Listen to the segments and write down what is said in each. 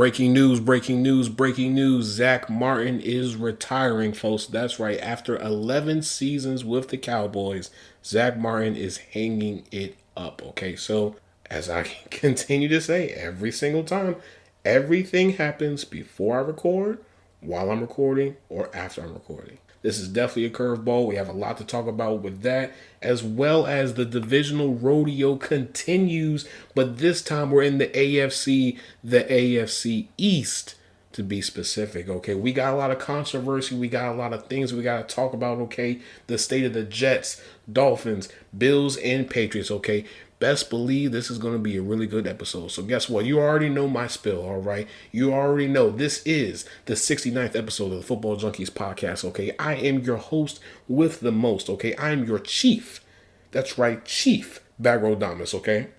Breaking news. Zack Martin is retiring, folks. That's right. After 11 seasons with the Cowboys, Zack Martin is hanging it up. Okay, so as I continue to say every single time, everything happens before I record, while I'm recording, or after I'm recording. This is definitely a curveball. We have a lot to talk about with that, as well as the divisional rodeo continues, but this time we're in the AFC East to be specific. Okay, we got a lot of controversy, we got a lot of things we got to talk about. Okay, the state of the Jets, Dolphins, Bills, and Patriots. Okay, best believe this is going to be a really good episode. So guess what? You already know my spill, all right? You already know this is the 69th episode of the Football Junkies podcast, okay? I am your host with the most, okay? I am your chief. That's right, Chief Bagrodamus, okay?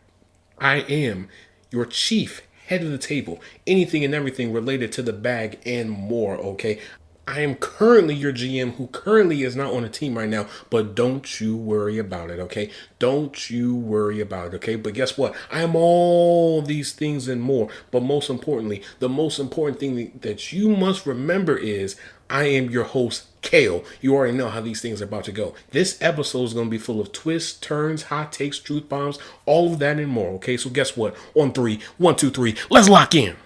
I am your chief head of the table, anything and everything related to the bag and more, okay? I am currently your GM who currently is not on a team right now, but don't you worry about it, okay? Don't you worry about it, okay? But guess what? I am all these things and more. But most importantly, the most important thing that you must remember is I am your host, Kale. You already know how these things are about to go. This episode is going to be full of twists, turns, hot takes, truth bombs, all of that and more, okay? So guess what? On three, 1, 2, 3, let's lock in.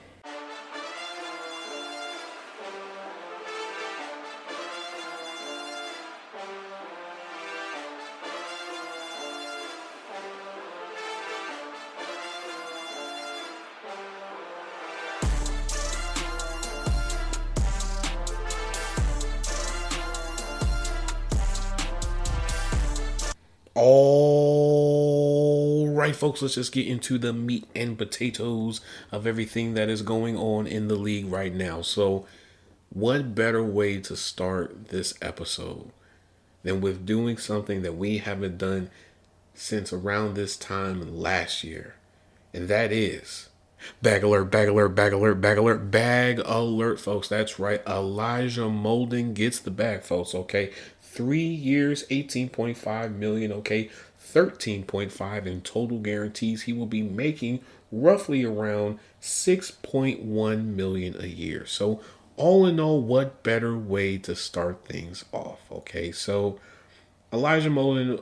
All right, folks, let's just get into the meat and potatoes of everything that is going on in the league right now. So, what better way to start this episode than with doing something that we haven't done since around this time last year? And that is bag alert, bag alert, bag alert, bag alert, bag alert, folks. That's right. Elijah Molden gets the bag, folks. Okay. 3 years, 18.5 million. Okay. 13.5 in total guarantees. He will be making roughly around 6.1 million a year. So all in all, what better way to start things off? Okay. So Elijah Molden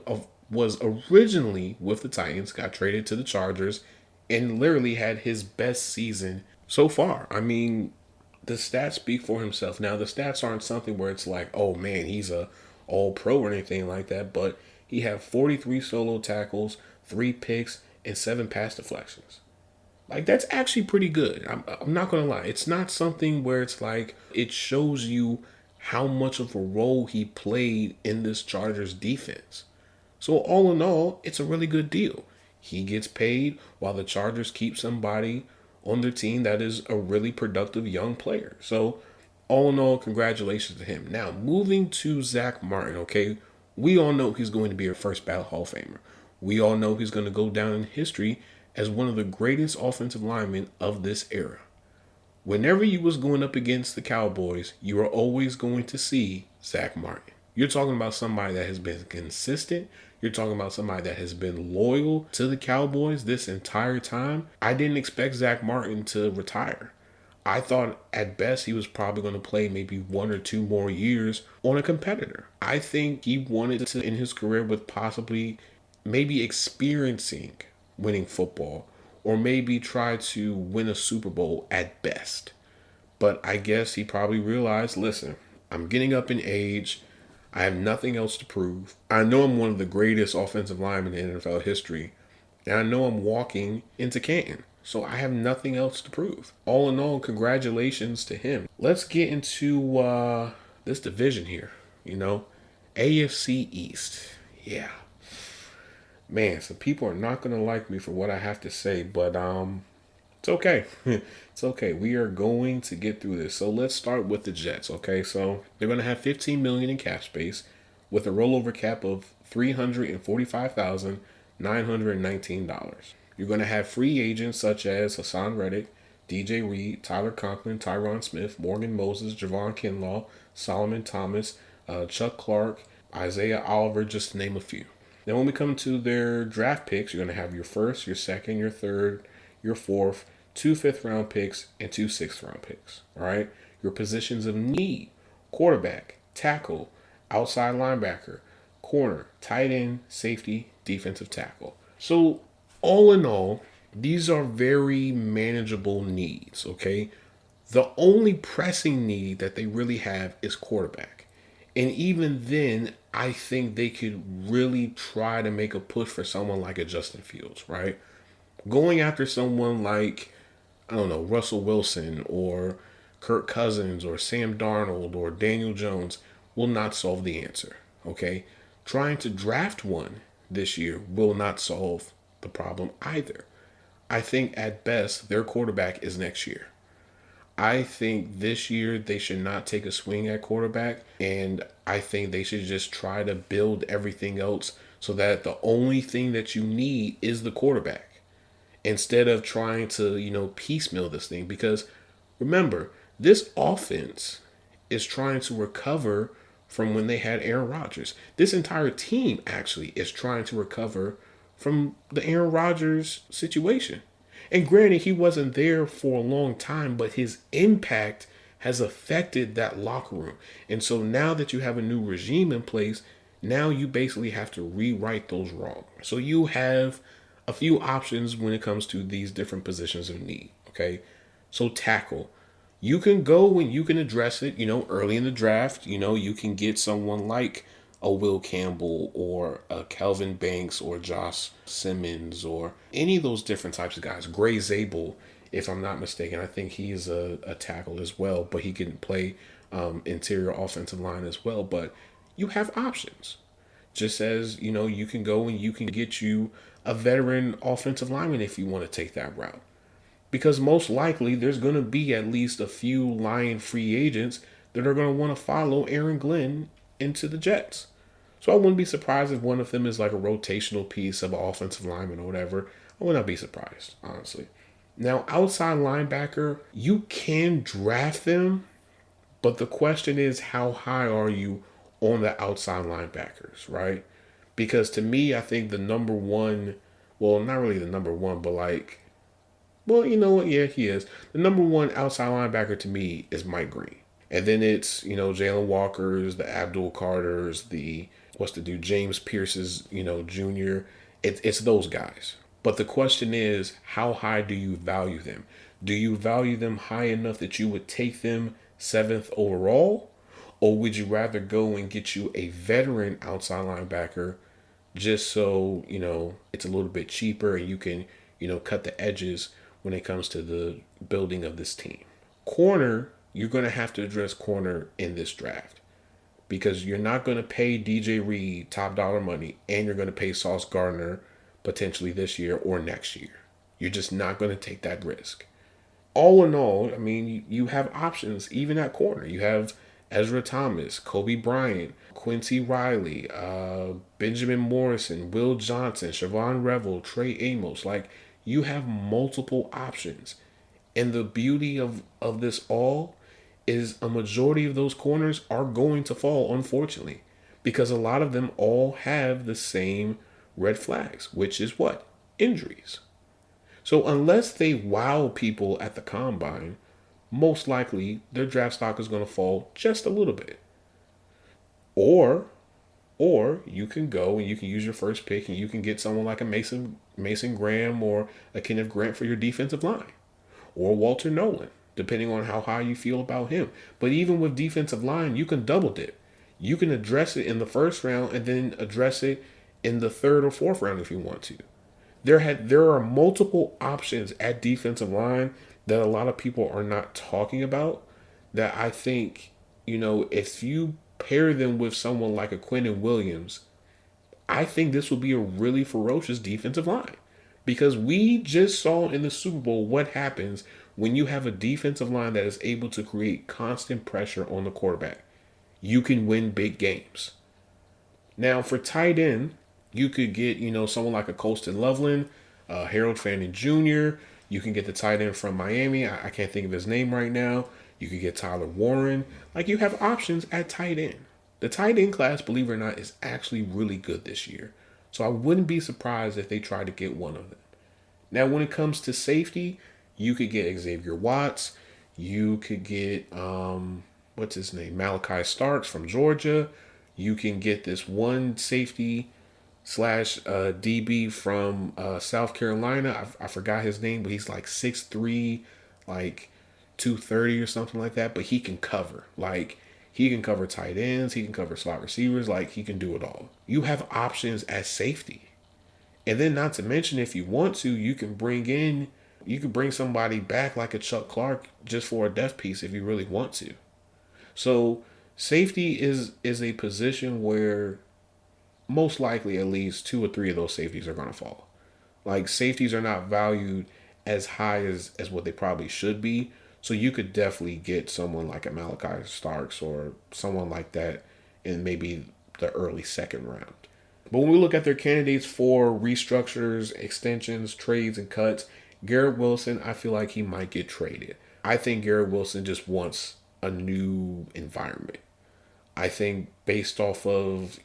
was originally with the Titans, got traded to the Chargers, and literally had his best season so far. I mean, the stats speak for himself. Now, the stats aren't something where it's like, oh man, he's a all pro or anything like that, but he had 43 solo tackles, 3 picks, and 7 pass deflections. Like, that's actually pretty good. I'm not going to lie. It's not something where it's like it shows you how much of a role he played in this Chargers defense. So all in all, it's a really good deal. He gets paid while the Chargers keep somebody on their team that is a really productive young player. So all in all, congratulations to him. Now, moving to Zack Martin, okay? We all know he's going to be a first ballot Hall of Famer. We all know he's going to go down in history as one of the greatest offensive linemen of this era. Whenever you was going up against the Cowboys, you are always going to see Zack Martin. You're talking about somebody that has been consistent. You're talking about somebody that has been loyal to the Cowboys this entire time. I didn't expect Zack Martin to retire. I thought at best he was probably going to play maybe 1 or 2 more years on a competitor. I think he wanted to end his career with possibly maybe experiencing winning football, or maybe try to win a Super Bowl at best. But I guess he probably realized, listen, I'm getting up in age. I have nothing else to prove. I know I'm one of the greatest offensive linemen in NFL history. And I know I'm walking into Canton. So I have nothing else to prove. All in all, congratulations to him. Let's get into this division here. AFC East. Yeah. Man, some people are not going to like me for what I have to say, but it's okay. It's okay. We are going to get through this. So let's start with the Jets, okay? So they're going to have $15 million in cap space with a rollover cap of $345,919. You're going to have free agents such as Hassan Reddick, DJ Reed, Tyler Conklin, Tyron Smith, Morgan Moses, Javon Kinlaw, Solomon Thomas, Chuck Clark, Isaiah Oliver, just to name a few. Then when we come to their draft picks, you're going to have your first, your second, your third, your fourth, 2 5th-round picks, and 2 6th-round picks. All right. Your positions of need: quarterback, tackle, outside linebacker, corner, tight end, safety, defensive tackle. So, all in all, these are very manageable needs, okay? The only pressing need that they really have is quarterback. And even then, I think they could really try to make a push for someone like a Justin Fields, right? Going after someone like, I don't know, Russell Wilson or Kirk Cousins or Sam Darnold or Daniel Jones will not solve the answer, okay? Trying to draft one this year will not solve the problem either. I think at best their quarterback is next year. I think this year they should not take a swing at quarterback, and I think they should just try to build everything else so that the only thing that you need is the quarterback instead of trying to, piecemeal this thing. Because remember, this offense is trying to recover from when they had Aaron Rodgers. This entire team actually is trying to recover from the Aaron Rodgers situation. And granted, he wasn't there for a long time, but his impact has affected that locker room. And so now that you have a new regime in place, now you basically have to rewrite those wrongs. So you have a few options when it comes to these different positions of need. Okay. So tackle. You can go and you can address it, early in the draft. You can get someone like a Will Campbell or a Kelvin Banks or Josh Simmons or any of those different types of guys. Gray Zabel, if I'm not mistaken, I think he's a tackle as well, but he can play interior offensive line as well. But you have options. Just as, you can go and you can get you a veteran offensive lineman if you want to take that route. Because most likely there's going to be at least a few Lion free agents that are going to want to follow Aaron Glenn into the Jets. So I wouldn't be surprised if one of them is like a rotational piece of an offensive lineman or whatever. I would not be surprised, honestly. Now, outside linebacker, you can draft them, but the question is, how high are you on the outside linebackers, right? Because to me, I think the number one, well, not really the number one, but well, you know what? Yeah, he is. The number one outside linebacker to me is Mike Green. And then it's, Jalen Walker's, the Abdul Carter's, James Pierce's, Jr. It's those guys. But the question is, how high do you value them? Do you value them high enough that you would take them 7th overall? Or would you rather go and get you a veteran outside linebacker just so, it's a little bit cheaper and you can, cut the edges when it comes to the building of this team? Corner, you're going to have to address corner in this draft because you're not going to pay DJ Reed top dollar money and you're going to pay Sauce Gardner potentially this year or next year. You're just not going to take that risk. All in all, I mean, you have options even at corner. You have Ezra Thomas, Kobe Bryant, Quincy Riley, Benjamin Morrison, Will Johnson, Siobhan Revel, Trey Amos. You have multiple options. And the beauty of this all is a majority of those corners are going to fall, unfortunately, because a lot of them all have the same red flags, which is what? Injuries. So unless they wow people at the combine, most likely their draft stock is going to fall just a little bit. Or you can go and you can use your first pick and you can get someone like a Mason Graham or a Kenneth Grant for your defensive line. Or Walter Nolan, depending on how high you feel about him. But even with defensive line, you can double dip. You can address it in the first round and then address it in the 3rd or 4th round if you want to. There are multiple options at defensive line that a lot of people are not talking about that I think, if you pair them with someone like a Quentin Williams, I think this will be a really ferocious defensive line. Because we just saw in the Super Bowl what happens when you have a defensive line that is able to create constant pressure on the quarterback. You can win big games. Now, for tight end, you could get, someone like a Colston Loveland, Harold Fanning Jr. You can get the tight end from Miami. I can't think of his name right now. You could get Tyler Warren. You have options at tight end. The tight end class, believe it or not, is actually really good this year. So I wouldn't be surprised if they try to get one of them. Now, when it comes to safety, You could get Xavier Watts. You could get what's his name? Malachi Starks from Georgia. You can get this one safety slash DB from South Carolina. I forgot his name, but he's like 6'3", like 230 or something like that. But he can cover. Like, he can cover tight ends. He can cover slot receivers. Like, he can do it all. You have options at safety. And then, not to mention, if you want to, you can bring somebody back like a Chuck Clark just for a depth piece if you really want to. So safety is a position where most likely at least 2 or 3 of those safeties are going to fall. Like, safeties are not valued as high as what they probably should be. So you could definitely get someone like a Malachi Starks or someone like that in maybe the early second round. But when we look at their candidates for restructures, extensions, trades, and cuts, Garrett Wilson, I feel like he might get traded. I think Garrett Wilson just wants a new environment. I think based off of,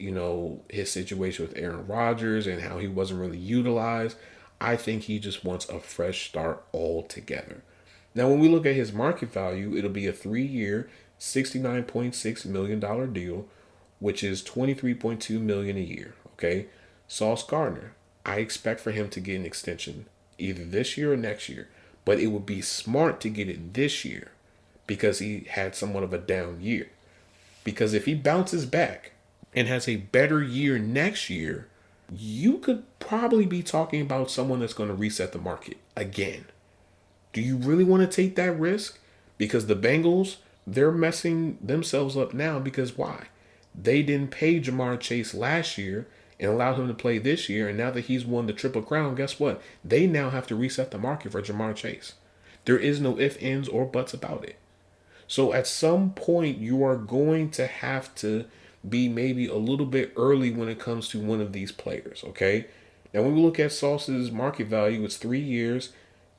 his situation with Aaron Rodgers and how he wasn't really utilized, I think he just wants a fresh start altogether. Now, when we look at his market value, it'll be a 3-year, $69.6 million deal, which is $23.2 million a year. Okay, Sauce Gardner, I expect for him to get an extension either this year or next year, but it would be smart to get it this year because he had somewhat of a down year. Because if he bounces back and has a better year next year, you could probably be talking about someone that's going to reset the market again. Do you really want to take that risk? Because the Bengals, they're messing themselves up now because why? They didn't pay Jamar Chase last year and allowed him to play this year, and now that he's won the Triple Crown, guess what? They now have to reset the market for Jamar Chase. There is no ifs, ands, or buts about it. So at some point, you are going to have to be maybe a little bit early when it comes to one of these players, okay? Now, when we look at Sauce's market value, it's 3 years,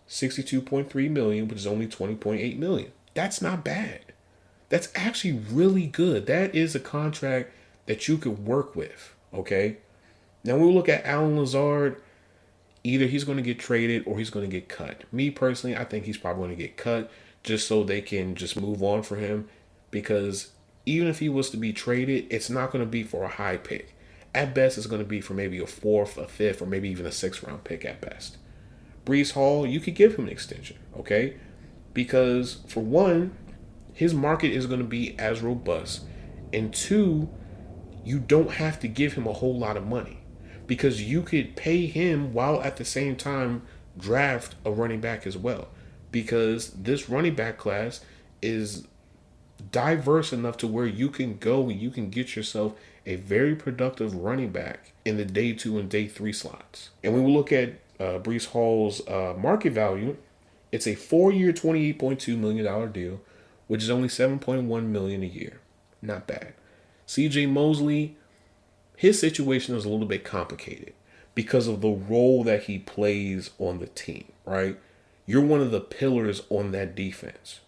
$62.3 million, which is only $20.8 million. That's not bad. That's actually really good. That is a contract that you could work with, okay? Now, when we look at Allen Lazard, either he's going to get traded or he's going to get cut. Me, personally, I think he's probably going to get cut just so they can just move on for him, because even if he was to be traded, it's not going to be for a high pick. At best, it's going to be for maybe a 4th, a 5th, or maybe even a 6th round pick at best. Breece Hall, you could give him an extension, okay? Because, for one, his market is going to be as robust. And 2, you don't have to give him a whole lot of money, because you could pay him while at the same time draft a running back as well. Because this running back class is diverse enough to where you can go and you can get yourself a very productive running back in the day 2 and day 3 slots. And when we look at Breece Hall's market value, it's a 4-year, $28.2 million deal, which is only $7.1 million a year. Not bad. CJ Mosley, his situation is a little bit complicated because of the role that he plays on the team, right? You're one of the pillars on that defense.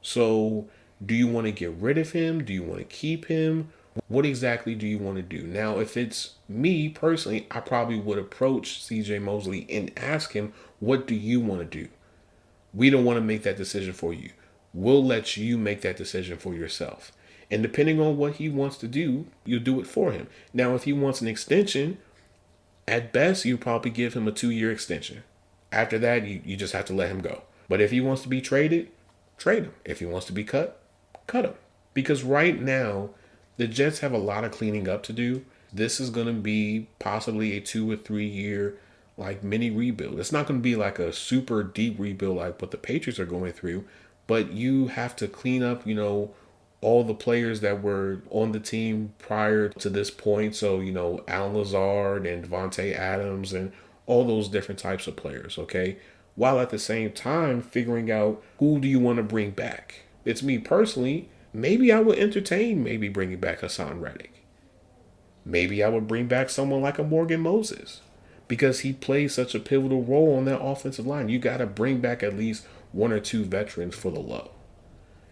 So do you want to get rid of him? Do you want to keep him? What exactly do you want to do? Now, if it's me personally, I probably would approach CJ Mosley and ask him, what do you want to do? We don't want to make that decision for you. We'll let you make that decision for yourself. And depending on what he wants to do, you'll do it for him. Now, if he wants an extension, at best, you probably give him a 2-year extension. After that, you just have to let him go. But if he wants to be traded, trade him. If he wants to be cut, cut him. Because right now, the Jets have a lot of cleaning up to do. This is going to be possibly a 2 or 3 year mini rebuild. It's not going to be like a super deep rebuild like what the Patriots are going through, but you have to clean up, all the players that were on the team prior to this point. So, Allen Lazard and Devontae Adams and all those different types of players, okay? While at the same time figuring out who do you want to bring back. It's me personally, maybe I would entertain maybe bringing back Hassan Reddick. Maybe I would bring back someone like a Morgan Moses because he plays such a pivotal role on that offensive line. You got to bring back at least 1 or 2 veterans for the low.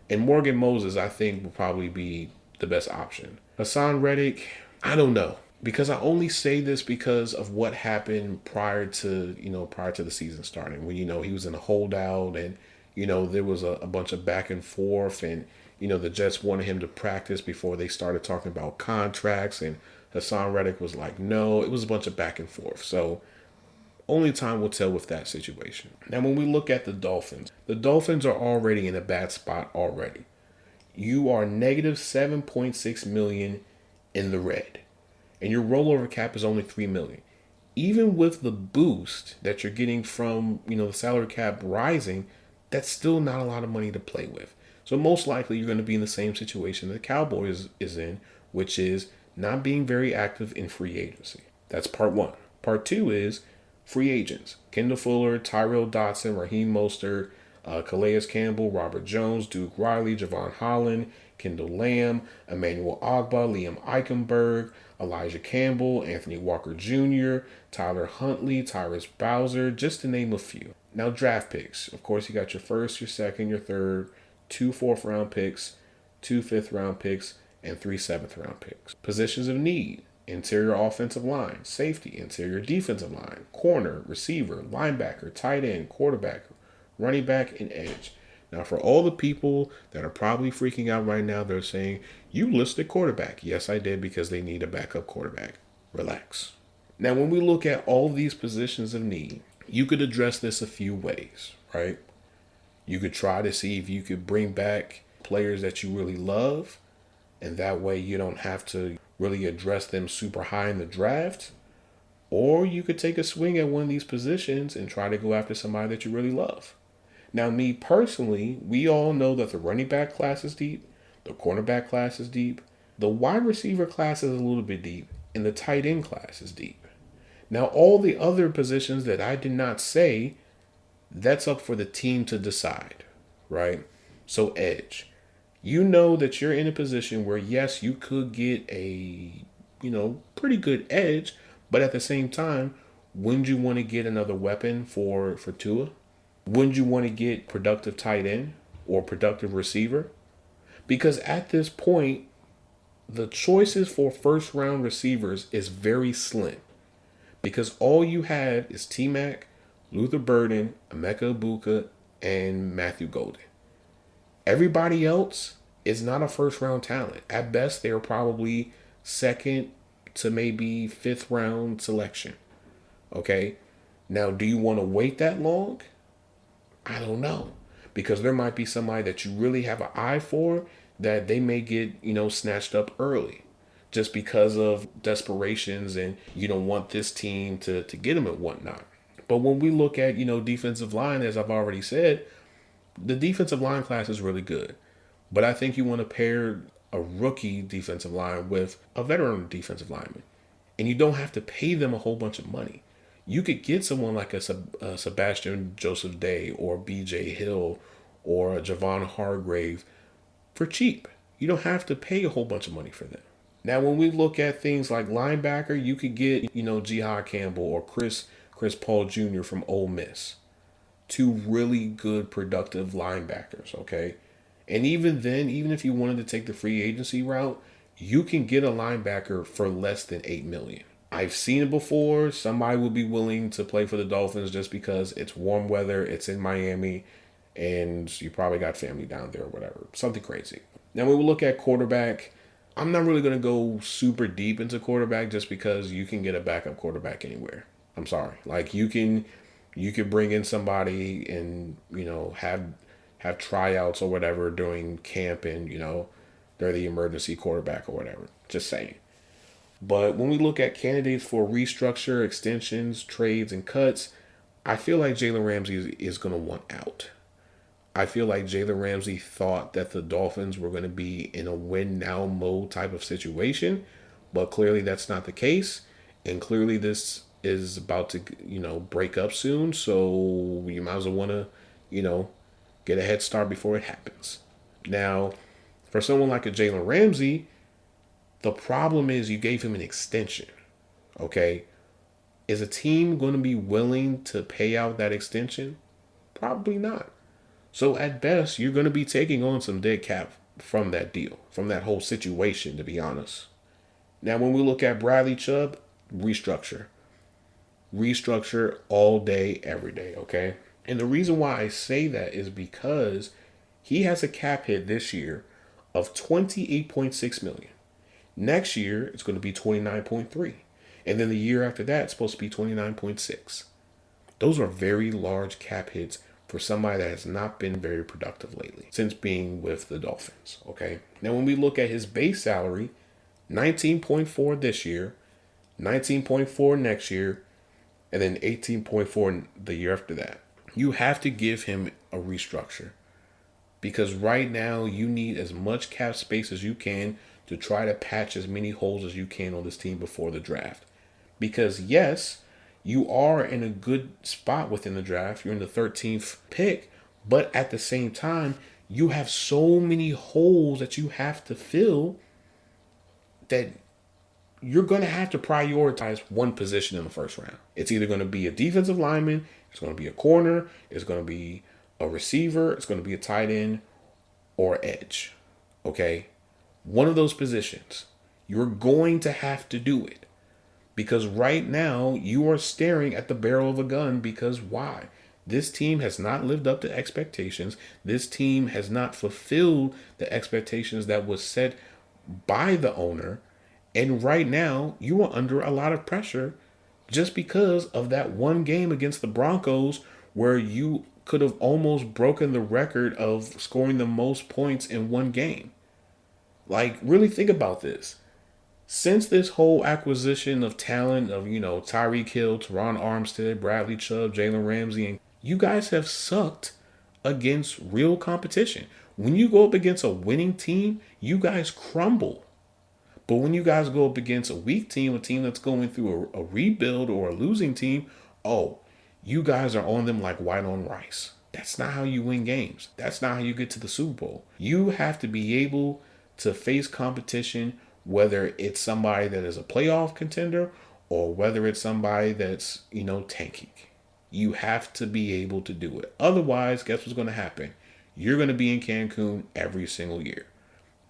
And Morgan Moses, I think, will probably be the best option. Hassan Reddick, I don't know. Because I only say this because of what happened prior to the season starting, when he was in a holdout, and there was a bunch of back and forth, and the Jets wanted him to practice before they started talking about contracts, and Hassan Reddick was like, no. It was a bunch of back and forth. So only time will tell with that situation. Now, when we look at the Dolphins are already in a bad spot already. You are negative 7.6 million in the red, and your rollover cap is only 3 million. Even with the boost that you're getting from the salary cap rising, that's still not a lot of money to play with. So most likely you're going to be in the same situation the Cowboys is in, which is not being very active in free agency. That's part one. Part two is free agents: Kendall Fuller, Tyrell Dodson, Raheem Mostert, Calais Campbell, Robert Jones, Duke Riley, Javon Holland, Kendall Lamb, Emmanuel Ogbah, Liam Eichenberg, Elijah Campbell, Anthony Walker Jr., Tyler Huntley, Tyrus Bowser, just to name a few. Now, draft picks. Of course, you got your first, your second, your third, 2 fourth-round picks, 2 fifth-round picks, and 3 seventh-round picks. Positions of need: interior offensive line, safety, interior defensive line, corner, receiver, linebacker, tight end, quarterback, running back, and edge. Now, for all the people that are probably freaking out right now, they're saying, you listed quarterback. Yes, I did, because they need a backup quarterback. Relax. Now, when we look at all these positions of need, you could address this a few ways, right? You could try to see if you could bring back players that you really love, and that way you don't have to really address them super high in the draft. Or you could take a swing at one of these positions and try to go after somebody that you really love. Now, me personally, we all know that the running back class is deep, the cornerback class is deep, the wide receiver class is a little bit deep, and the tight end class is deep. Now, all the other positions that I did not say, that's up for the team to decide, right? So, edge. You know that you're in a position where, yes, you could get a, pretty good edge, but at the same time, wouldn't you want to get another weapon for Tua? Wouldn't you want to get productive tight end or productive receiver? Because at this point, the choices for first round receivers is very slim. Because all you have is T-Mac, Luther Burden, Emeka Ibuka, and Matthew Golden. Everybody else is not a first round talent. At best, they're probably second to maybe fifth round selection. Okay? Now, do you want to wait that long? I don't know. Because there might be somebody that you really have an eye for that they may get, snatched up early just because of desperations, and you don't want this team to get them and whatnot. But when we look at, defensive line, as I've already said, the defensive line class is really good. But I think you want to pair a rookie defensive line with a veteran defensive lineman. And you don't have to pay them a whole bunch of money. You could get someone like a Sebastian Joseph Day or B.J. Hill or a Javon Hargrave for cheap. You don't have to pay a whole bunch of money for them. Now, when we look at things like linebacker, you could get, Jihad Campbell or Chris Paul Jr. from Ole Miss. 2 really good, productive linebackers, okay? And even then, even if you wanted to take the free agency route, you can get a linebacker for less than $8 million. I've seen it before. Somebody will be willing to play for the Dolphins just because it's warm weather, it's in Miami, and you probably got family down there or whatever. Something crazy. Now, when we look at quarterback, I'm not really going to go super deep into quarterback just because you can get a backup quarterback anywhere. I'm sorry. Like, you could bring in somebody and, have tryouts or whatever during camp, and, they're the emergency quarterback or whatever. Just saying. But when we look at candidates for restructure, extensions, trades, and cuts, I feel like Jalen Ramsey is going to want out. I feel like Jalen Ramsey thought that the Dolphins were going to be in a win-now mode type of situation, but clearly that's not the case. And clearly this is about to, break up soon, so you might as well want to, get a head start before it happens. Now, for someone like a Jalen Ramsey, the problem is you gave him an extension, okay? Is a team going to be willing to pay out that extension? Probably not. So at best, you're going to be taking on some dead cap from that deal, from that whole situation, to be honest. Now, when we look at Bradley Chubb, restructure. Restructure all day, every day, okay? And the reason why I say that is because he has a cap hit this year of 28.6 million. Next year, it's going to be 29.3. And then the year after that, it's supposed to be 29.6. Those are very large cap hits for somebody that has not been very productive lately since being with the Dolphins, okay? Now, when we look at his base salary, 19.4 this year, 19.4 next year, and then 18.4 the year after that. You have to give him a restructure because right now you need as much cap space as you can to try to patch as many holes as you can on this team before the draft. Because yes, you are in a good spot within the draft. You're in the 13th pick, but at the same time, you have so many holes that you have to fill that you're going to have to prioritize one position in the first round. It's either going to be a defensive lineman, it's going to be a corner, it's going to be a receiver, it's going to be a tight end, or edge. Okay? One of those positions. You're going to have to do it. Because right now, you are staring at the barrel of a gun because why? This team has not lived up to expectations. This team has not fulfilled the expectations that was set by the owner. And right now, you are under a lot of pressure just because of that one game against the Broncos where you could have almost broken the record of scoring the most points in one game. Like, really think about this. Since this whole acquisition of talent of, Tyreek Hill, Teron Armstead, Bradley Chubb, Jalen Ramsey, and you guys have sucked against real competition. When you go up against a winning team, you guys crumble. But when you guys go up against a weak team, a team that's going through a rebuild or a losing team, oh, you guys are on them like white on rice. That's not how you win games. That's not how you get to the Super Bowl. You have to be able to face competition, whether it's somebody that is a playoff contender or whether it's somebody that's, tanking. You have to be able to do it. Otherwise, guess what's going to happen? You're going to be in Cancun every single year.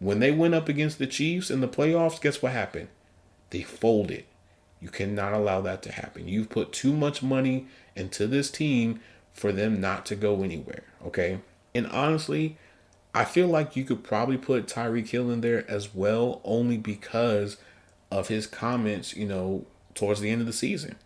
When they went up against the Chiefs in the playoffs, guess what happened? They folded. You cannot allow that to happen. You've put too much money into this team for them not to go anywhere, okay? And honestly, I feel like you could probably put Tyreek Hill in there as well, only because of his comments, towards the end of the season.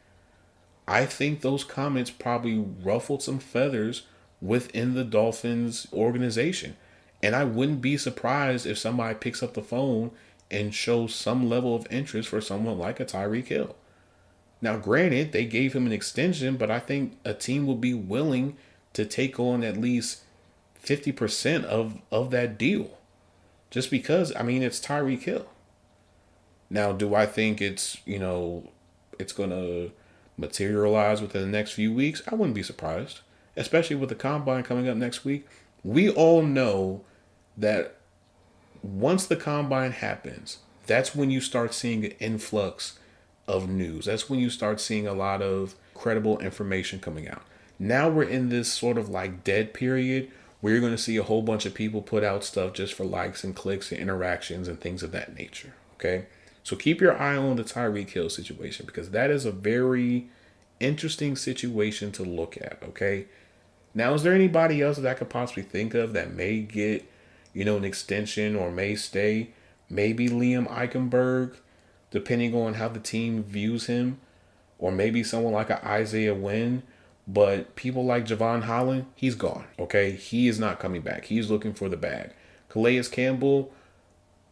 I think those comments probably ruffled some feathers within the Dolphins organization. And I wouldn't be surprised if somebody picks up the phone and shows some level of interest for someone like a Tyreek Hill. Now, granted, they gave him an extension, but I think a team will be willing to take on at least 50% of that deal. Just because, it's Tyreek Hill. Now, do I think it's going to materialize within the next few weeks? I wouldn't be surprised. Especially with the Combine coming up next week. We all know that once the Combine happens, that's when you start seeing an influx of news. That's when you start seeing a lot of credible information coming out. Now we're in this sort of like dead period where you're going to see a whole bunch of people put out stuff just for likes and clicks and interactions and things of that nature. Okay? So keep your eye on the Tyreek Hill situation because that is a very interesting situation to look at. Okay? Now, is there anybody else that I could possibly think of that may get, an extension or may stay? Maybe Liam Eichenberg, depending on how the team views him. Or maybe someone like an Isaiah Wynn. But people like Javon Holland, he's gone, okay? He is not coming back. He's looking for the bag. Calais Campbell,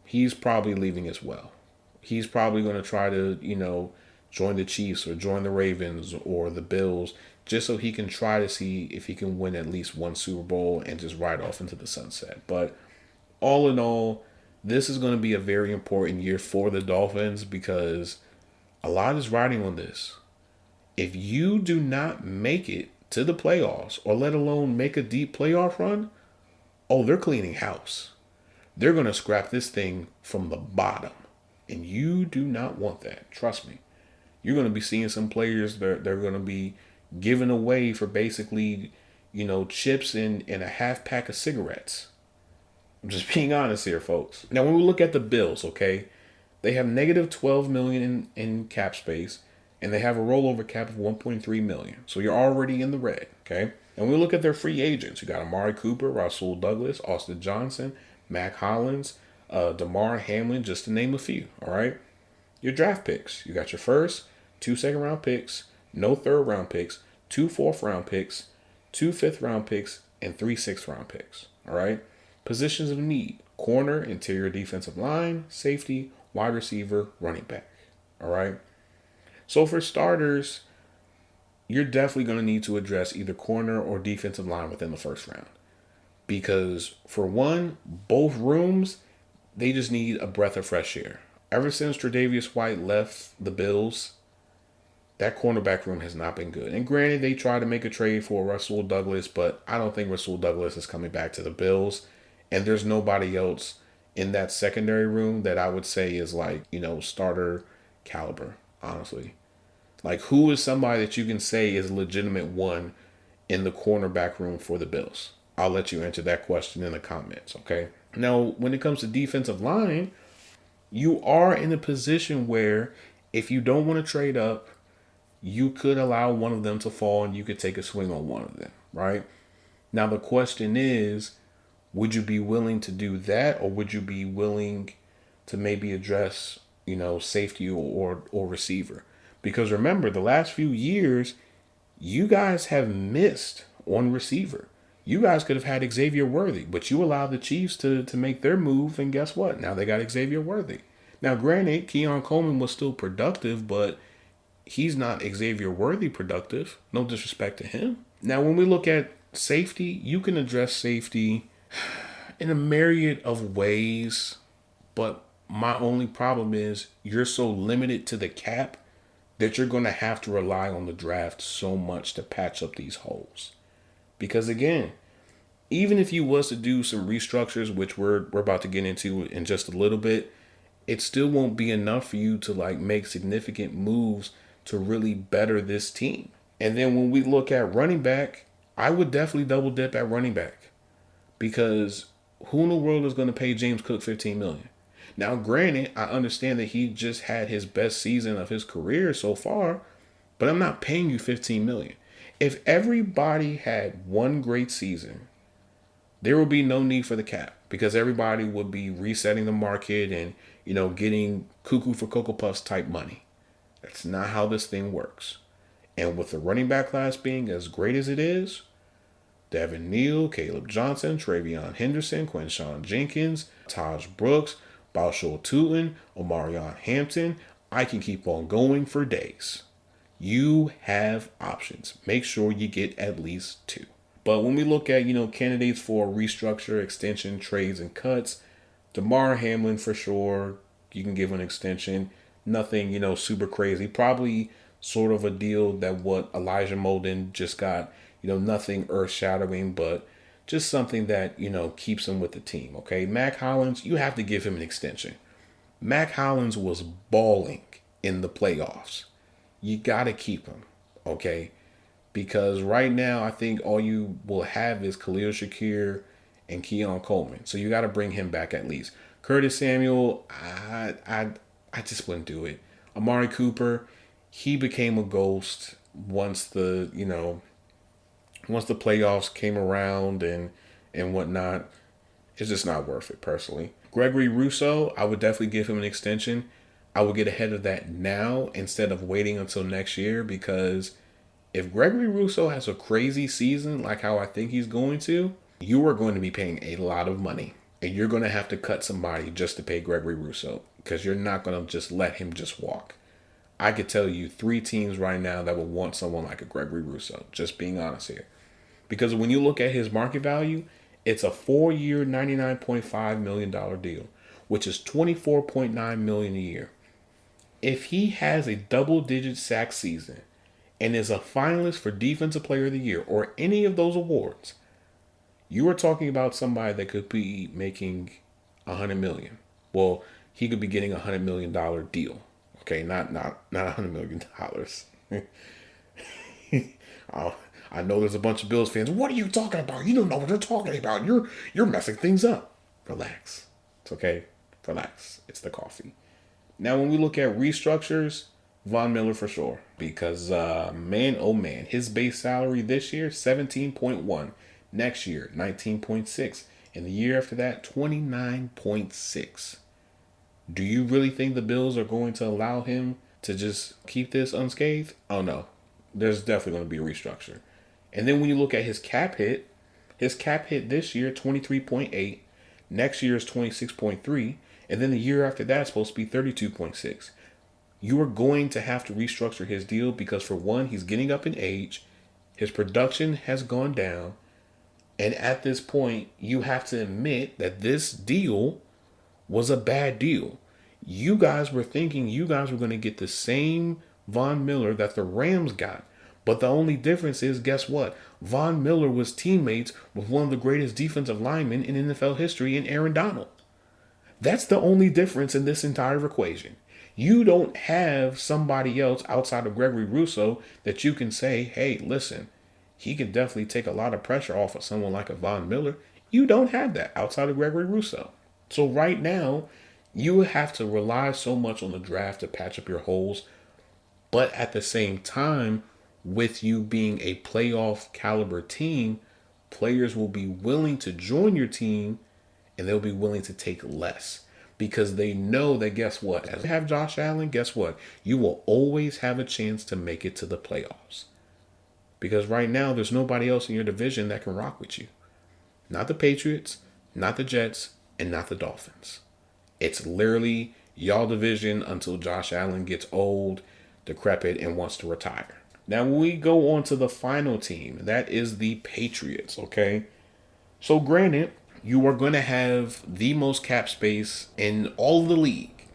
he's probably leaving as well. He's probably going to try to, join the Chiefs or join the Ravens or the Bills just so he can try to see if he can win at least one Super Bowl and just ride off into the sunset. But all in all, this is going to be a very important year for the Dolphins because a lot is riding on this. If you do not make it to the playoffs or let alone make a deep playoff run, they're cleaning house. They're going to scrap this thing from the bottom. And you do not want that. Trust me. You're going to be seeing some players that they're going to be given away for basically, chips and a half pack of cigarettes. I'm just being honest here, folks. Now, when we look at the Bills, okay, They have negative 12 million in cap space, and they have a rollover cap of 1.3 million. So you're already in the red, okay? And we look at their free agents. You got Amari Cooper, Rasul Douglas, Austin Johnson, Mac Hollins, Damar Hamlin, just to name a few, all right? Your draft picks. You got your first, 2 second-round picks, no third-round picks, 2 fourth-round picks, 2 fifth-round picks, and 3 sixth-round picks, all right? Positions of need: corner, interior defensive line, safety, wide receiver, running back, all right? So for starters, you're definitely going to need to address either corner or defensive line within the first round. Because for one, both rooms, they just need a breath of fresh air. Ever since Tre'Davious White left the Bills, that cornerback room has not been good. And granted, they tried to make a trade for Rasul Douglas, but I don't think Rasul Douglas is coming back to the Bills. And there's nobody else in that secondary room that I would say is like, starter caliber, honestly. Like, who is somebody that you can say is a legitimate one in the cornerback room for the Bills? I'll let you answer that question in the comments, okay? Now, when it comes to defensive line, you are in a position where if you don't want to trade up, you could allow one of them to fall and you could take a swing on one of them, right? Now, the question is, would you be willing to do that, or would you be willing to maybe address, safety or receiver? Because remember, the last few years, you guys have missed on receiver. You guys could have had Xavier Worthy, but you allowed the Chiefs to make their move, and guess what? Now they got Xavier Worthy. Now, granted, Keon Coleman was still productive, but he's not Xavier Worthy productive. No disrespect to him. Now, when we look at safety, you can address safety in a myriad of ways, but my only problem is you're so limited to the cap that you're going to have to rely on the draft so much to patch up these holes. Because again, even if you was to do some restructures, which we're about to get into in just a little bit, it still won't be enough for you to make significant moves to really better this team. And then when we look at running back, I would definitely double dip at running back, because who in the world is going to pay James Cook $15 million? Now, granted, I understand that he just had his best season of his career so far, but I'm not paying you $15 million. If everybody had one great season, there would be no need for the cap, because everybody would be resetting the market and, getting cuckoo for Cocoa Puffs type money. That's not how this thing works. And with the running back class being as great as it is, Devin Neal, Caleb Johnson, Travion Henderson, Quinshon Jenkins, Taj Brooks, Balshul Tootin, Omarion Hampton, I can keep on going for days. You have options. Make sure you get at least 2. But when we look at, candidates for restructure, extension, trades, and cuts, Damar Hamlin for sure, you can give an extension. Nothing, super crazy. Probably sort of a deal that what Elijah Molden just got, nothing earth-shattering, but just something that, keeps him with the team, okay? Mac Hollins, you have to give him an extension. Mac Hollins was balling in the playoffs. You got to keep him, okay? Because right now, I think all you will have is Khalil Shakir and Keon Coleman. So you got to bring him back at least. Curtis Samuel, I just wouldn't do it. Amari Cooper, he became a ghost once the playoffs came around and whatnot. It's just not worth it, personally. Gregory Rousseau, I would definitely give him an extension. I would get ahead of that now instead of waiting until next year, because if Gregory Rousseau has a crazy season like how I think he's going to, you are going to be paying a lot of money. And you're going to have to cut somebody just to pay Gregory Rousseau, because you're not going to just let him just walk. I could tell you 3 teams right now that would want someone like a Gregory Rousseau, just being honest here. Because when you look at his market value, it's a 4-year, $99.5 million deal, which is $24.9 million a year. If he has a double-digit sack season and is a finalist for Defensive Player of the Year or any of those awards, you are talking about somebody that could be making $100 million. Well, he could be getting a $100 million deal. Okay, not $100 million. I know there's a bunch of Bills fans. What are you talking about? You don't know what you're talking about. You're messing things up. Relax. It's okay. Relax. It's the coffee. Now, when we look at restructures, Von Miller for sure. Because, man, oh man, his base salary this year, 17.1. Next year, 19.6. And the year after that, 29.6. Do you really think the Bills are going to allow him to just keep this unscathed? Oh no. There's definitely going to be a restructure. And then when you look at his cap hit this year, 23.8. Next year is 26.3. And then the year after that is supposed to be 32.6. You are going to have to restructure his deal because, for one, he's getting up in age. His production has gone down. And at this point, you have to admit that this deal was a bad deal. You guys were thinking you guys were going to get the same Von Miller that the Rams got. But the only difference is, guess what? Von Miller was teammates with one of the greatest defensive linemen in NFL history in Aaron Donald. That's the only difference in this entire equation. You don't have somebody else outside of Gregory Rousseau that you can say, hey, listen, he can definitely take a lot of pressure off of someone like a Von Miller. You don't have that outside of Gregory Rousseau. So right now, you have to rely so much on the draft to patch up your holes. But at the same time, with you being a playoff caliber team, players will be willing to join your team and they'll be willing to take less because they know that, guess what? As you have Josh Allen, guess what? You will always have a chance to make it to the playoffs. Because right now, there's nobody else in your division that can rock with you. Not the Patriots, not the Jets, and not the Dolphins. It's literally y'all division until Josh Allen gets old, decrepit, and wants to retire. Now, when we go on to the final team, that is the Patriots, okay? So granted, you are going to have the most cap space in all of the league.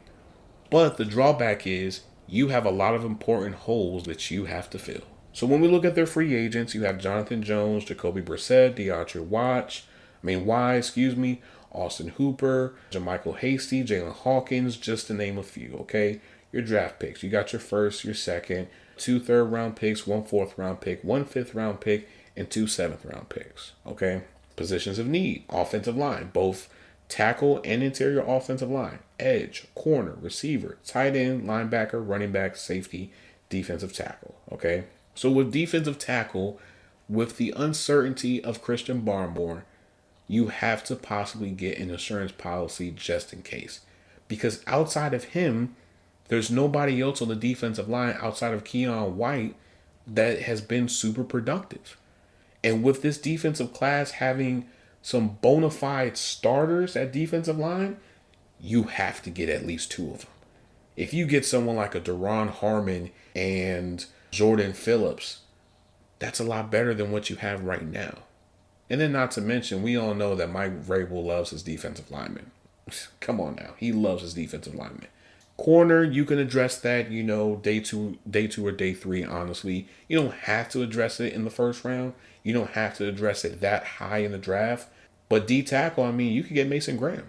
But the drawback is you have a lot of important holes that you have to fill. So when we look at their free agents, you have Jonathan Jones, Jacoby Brissett, DeAndre Wise, Austin Hooper, Jermichael Hasty, Jalen Hawkins, just to name a few, okay? Your draft picks. You got your first, your second, 2 third-round picks, 1 fourth-round pick, 1 fifth-round pick, and 2 seventh-round picks, okay? Positions of need, offensive line, both tackle and interior offensive line, edge, corner, receiver, tight end, linebacker, running back, safety, defensive tackle, okay? So with defensive tackle, with the uncertainty of Christian Barmore, you have to possibly get an insurance policy just in case. Because outside of him, there's nobody else on the defensive line outside of Keon White that has been super productive. And with this defensive class having some bona fide starters at defensive line, you have to get at least 2 of them. If you get someone like a Deron Harmon and Jordan Phillips, that's a lot better than what you have right now. And then not to mention, we all know that Mike Vrabel loves his defensive linemen. Come on now. He loves his defensive linemen. Corner, you can address that, day two or day 3, honestly. You don't have to address it in the first round. You don't have to address it that high in the draft. But D-tackle, you could get Mason Graham.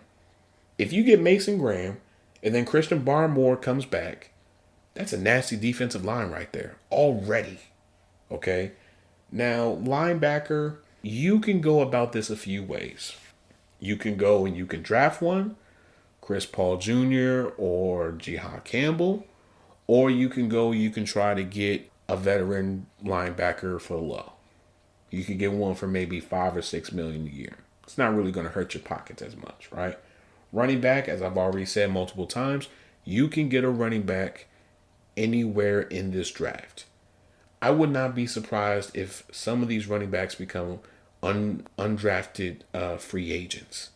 If you get Mason Graham and then Christian Barmore comes back, that's a nasty defensive line right there already. Okay? Now, linebacker, you can go about this a few ways. You can go and you can draft one, Chris Paul Jr. or Jihad Campbell, or you can try to get a veteran linebacker for low. You can get one for maybe $5 or $6 million a year. It's not really going to hurt your pockets as much, right? Running back, as I've already said multiple times, you can get a running back anywhere in this draft. I would not be surprised if some of these running backs become undrafted free agents.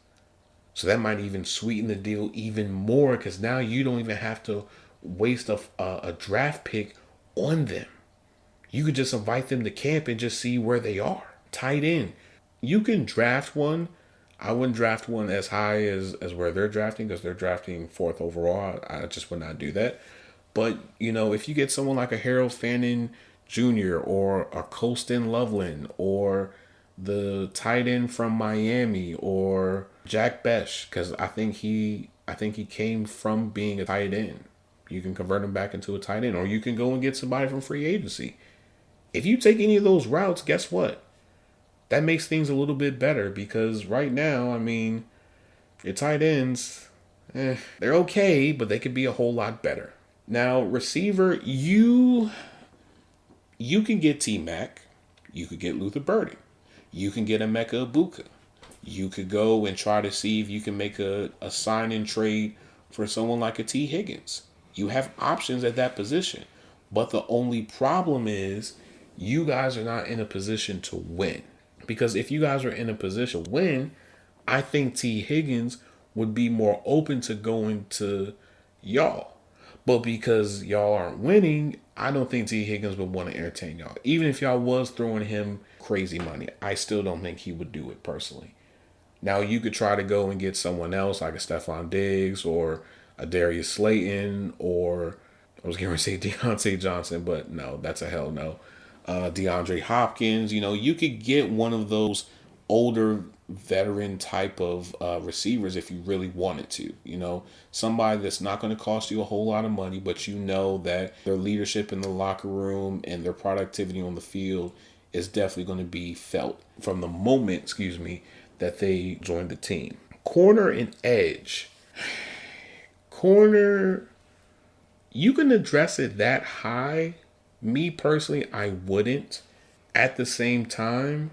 So that might even sweeten the deal even more because now you don't even have to waste a draft pick on them. You could just invite them to camp and just see where they are. Tight end. You can draft one. I wouldn't draft one as high as where they're drafting because they're drafting 4th overall. I just would not do that. But, if you get someone like a Harold Fannin Jr. or a Colston Loveland or the tight end from Miami or Jack Besh, because I think he came from being a tight end. You can convert him back into a tight end, or you can go and get somebody from free agency. If you take any of those routes, guess what? That makes things a little bit better because right now, your tight ends, they're okay, but they could be a whole lot better. Now, receiver, you can get T Mac, you could get Luther Burden, you can get Emeka Ibuka. You could go and try to see if you can make a sign and trade for someone like a T. Higgins. You have options at that position. But the only problem is you guys are not in a position to win. Because if you guys are in a position to win, I think T. Higgins would be more open to going to y'all. But because y'all aren't winning, I don't think T. Higgins would want to entertain y'all. Even if y'all was throwing him crazy money, I still don't think he would do it personally. Now you could try to go and get someone else like a Stephon Diggs or a Darius Slayton, or I was going to say Deontay Johnson, but no, that's a hell no. DeAndre Hopkins, you could get one of those older veteran type of receivers if you really wanted to. Somebody that's not going to cost you a whole lot of money, but that their leadership in the locker room and their productivity on the field is definitely going to be felt from the moment, that they joined the team. Corner and edge. Corner, you can address it that high. Me personally, I wouldn't. At the same time,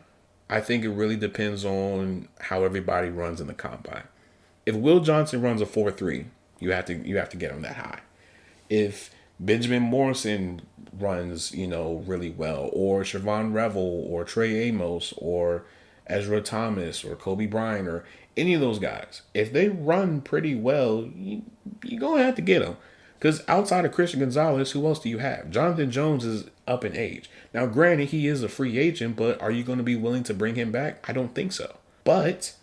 I think it really depends on how everybody runs in the combine. If Will Johnson runs a 4.3, you have to get him that high. If Benjamin Morrison runs, really well, or Siobhan Revel, or Trey Amos, or Ezra Thomas, or Kobe Bryant, or any of those guys, if they run pretty well, you're going to have to get them. Because outside of Christian Gonzalez, who else do you have? Jonathan Jones is up in age. Now, granted, he is a free agent, but are you going to be willing to bring him back? I don't think so. But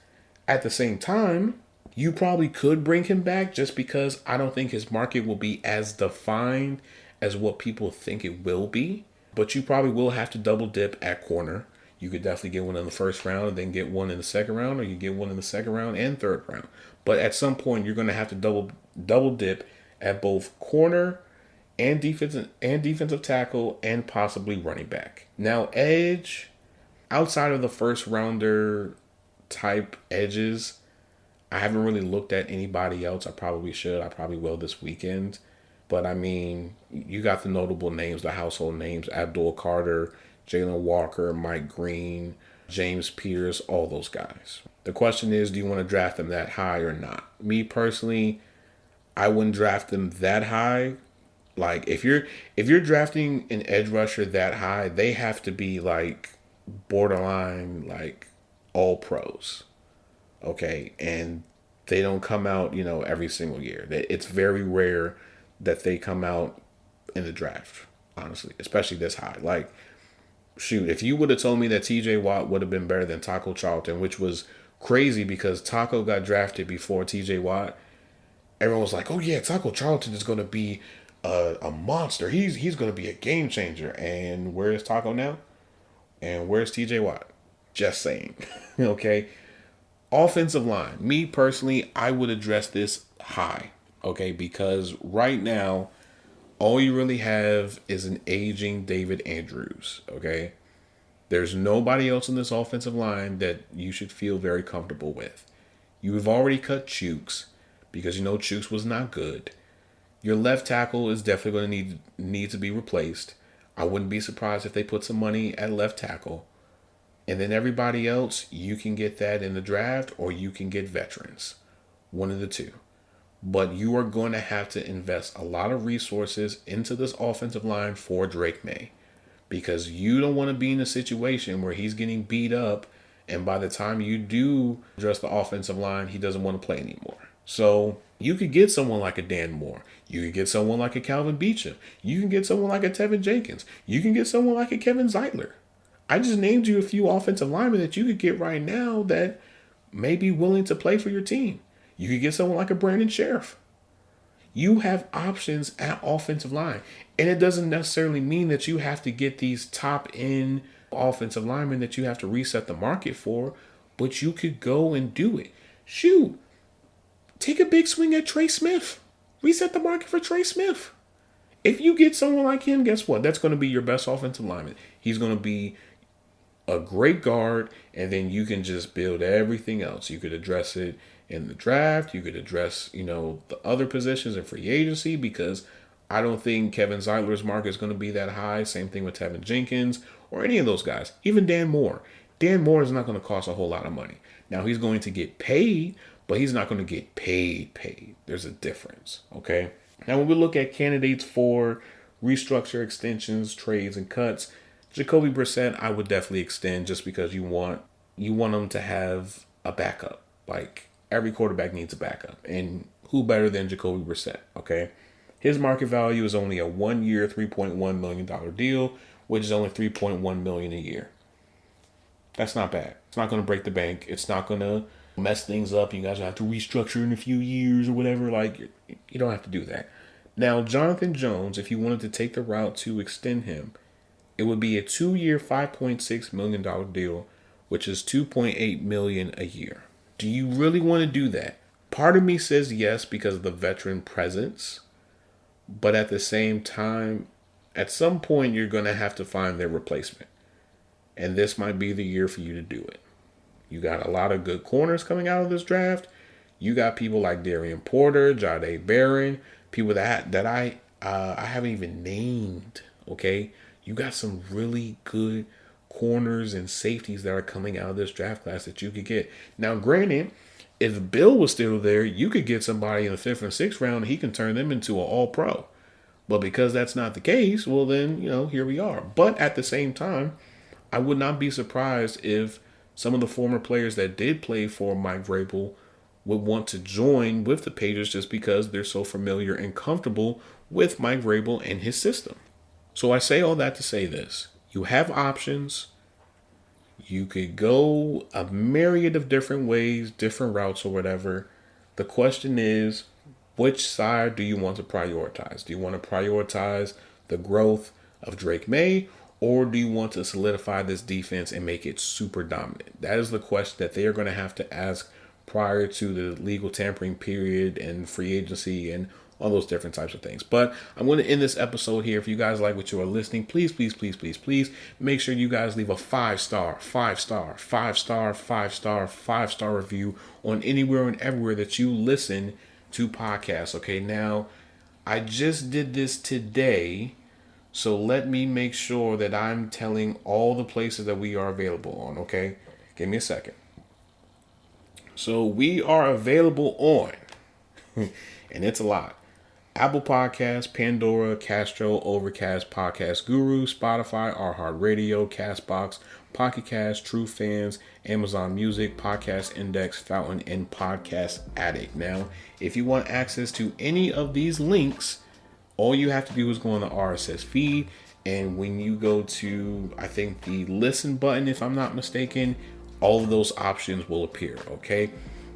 at the same time, you probably could bring him back just because I don't think his market will be as defined as what people think it will be. But you probably will have to double dip at corner. You could definitely get one in the first round and then get one in the second round, or you get one in the second round and third round. But at some point, you're going to have to double dip at both corner and defensive tackle and possibly running back. Now, edge, outside of the first rounder type edges, I haven't really looked at anybody else. I probably should. I probably will this weekend. But I mean, you got the notable names, the household names: Abdul Carter, Jalen Walker, Mike Green, James Pierce, all those guys. The question is, do you want to draft them that high or not? Me personally, I wouldn't draft them that high. Like if you're drafting an edge rusher that high, they have to be like borderline like all pros. Okay, and they don't come out, every single year. It's very rare that they come out in the draft, honestly, especially this high. Like, shoot, if you would have told me that TJ Watt would have been better than Taco Charlton, which was crazy because Taco got drafted before TJ Watt, everyone was like, oh yeah, Taco Charlton is going to be a monster. He's going to be a game changer. And where's Taco now? And where's TJ Watt? Just saying. Okay. Offensive line. Me personally, I would address this high. Okay. Because right now, all you really have is an aging David Andrews. Okay. There's nobody else in this offensive line that you should feel very comfortable with. You've already cut Chooks because Chooks was not good. Your left tackle is definitely going to need to be replaced. I wouldn't be surprised if they put some money at left tackle. And then everybody else, you can get that in the draft or you can get veterans. One of the two. But you are going to have to invest a lot of resources into this offensive line for Drake May. Because you don't want to be in a situation where he's getting beat up and by the time you do address the offensive line, he doesn't want to play anymore. So you could get someone like a Dan Moore. You could get someone like a Calvin Beecham. You can get someone like a Tevin Jenkins. You can get someone like a Kevin Zeitler. I just named you a few offensive linemen that you could get right now that may be willing to play for your team. You could get someone like a Brandon Sheriff. You have options at offensive line. And it doesn't necessarily mean that you have to get these top-end offensive linemen that you have to reset the market for, but you could go and do it. Shoot. Take a big swing at Trey Smith. Reset the market for Trey Smith. If you get someone like him, guess what? That's going to be your best offensive lineman. He's going to be a great guard, and then you can just build everything else. You could address it in the draft. You could address, the other positions in free agency, because I don't think Kevin Zeitler's market is going to be that high. Same thing with Tevin Jenkins or any of those guys. Even Dan Moore. Dan Moore is not going to cost a whole lot of money. Now, he's going to get paid, but he's not going to get paid. There's a difference, okay? Now, when we look at candidates for restructure, extensions, trades, and cuts, Jacoby Brissett, I would definitely extend, just because you want him to have a backup. Like, every quarterback needs a backup. And who better than Jacoby Brissett, okay? His market value is only a 1-year, $3.1 million deal, which is only $3.1 million a year. That's not bad. It's not going to break the bank. It's not going to mess things up. You guys will have to restructure in a few years or whatever. Like, you don't have to do that. Now, Jonathan Jones, if you wanted to take the route to extend him, it would be a 2-year, $5.6 million deal, which is $2.8 million a year. Do you really want to do that? Part of me says yes, because of the veteran presence. But at the same time, at some point, you're going to have to find their replacement. And this might be the year for you to do it. You got a lot of good corners coming out of this draft. You got people like Darian Porter, Jahdae Barron, people that I haven't even named, okay? You got some really good corners and safeties that are coming out of this draft class that you could get. Now, granted, if Bill was still there, you could get somebody in the 5th and 6th round, and he can turn them into an all-pro. But because that's not the case, well then, here we are. But at the same time, I would not be surprised if some of the former players that did play for Mike Vrabel would want to join with the Patriots, just because they're so familiar and comfortable with Mike Vrabel and his system. So I say all that to say this. You have options. You could go a myriad of different ways, different routes or whatever. The question is, which side do you want to prioritize? Do you want to prioritize the growth of Drake May, or do you want to solidify this defense and make it super dominant? That is the question that they are going to have to ask prior to the legal tampering period and free agency and all those different types of things. But I'm going to end this episode here. If you guys like what you are listening, please make sure you guys leave a 5-star review on anywhere and everywhere that you listen to podcasts. Okay, now I just did this today, so let me make sure that I'm telling all the places that we are available on. Okay, give me a second. So we are available on, and it's a lot: Apple Podcasts, Pandora, Castro, Overcast, Podcast Guru, Spotify, iHeartRadio, Castbox, Pocket Cast, True Fans, Amazon Music, Podcast Index, Fountain, and Podcast Addict. Now, if you want access to any of these links, all you have to do is go on the RSS feed, and when you go to, I think, the listen button, if I'm not mistaken, all of those options will appear, okay?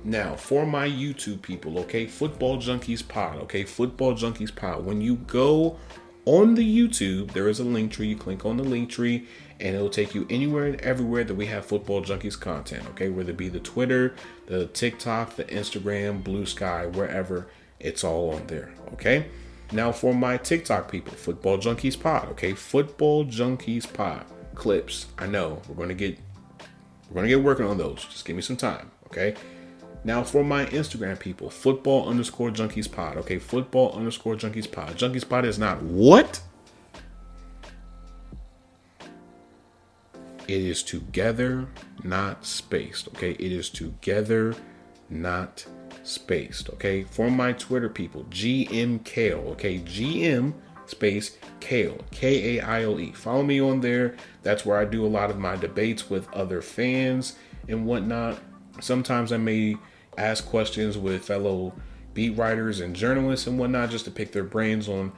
Now, for my YouTube people, okay, Football Junkies Pod, okay, Football Junkies Pod. When you go on the YouTube, there is a link tree. You click on the link tree, and it'll take you anywhere and everywhere that we have Football Junkies content, okay? Whether it be the Twitter, the TikTok, the Instagram, Blue Sky, wherever, it's all on there, okay? Now, for my TikTok people, Football Junkies Pod, okay, Football Junkies Pod clips. I know we're gonna get working on those. Just give me some time, okay? Now, for my Instagram people, Football_Junkies Pod, okay? Football_Junkies Pod. Junkies Pod is not what? It is together, not spaced, okay? It is together, not spaced, okay? For my Twitter people, GM Kale, okay? GM space Kale, Kaile. Follow me on there. That's where I do a lot of my debates with other fans and whatnot. Sometimes I may ask questions with fellow beat writers and journalists and whatnot, just to pick their brains on,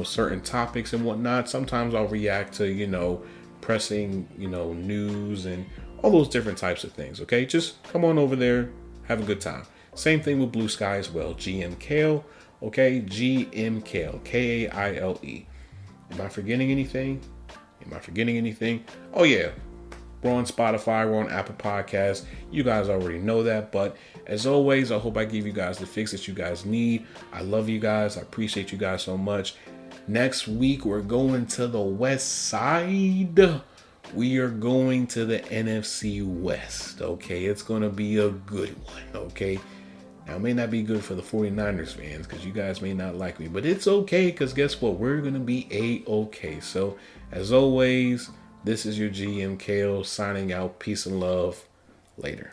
certain topics and whatnot. Sometimes I'll react to, pressing, news and all those different types of things. Okay, just come on over there, have a good time. Same thing with Blue Sky as well. GM Kale, okay, GM Kale, Kaile. Am I forgetting anything? Oh yeah, we're on Spotify, we're on Apple Podcasts. You guys already know that, but as always, I hope I give you guys the fix that you guys need. I love you guys. I appreciate you guys so much. Next week, we're going to the West Side. We are going to the NFC West, okay? It's going to be a good one, okay? Now, it may not be good for the 49ers fans because you guys may not like me, but it's okay because guess what? We're going to be A-okay. So, as always, this is your GM Kale signing out. Peace and love. Later.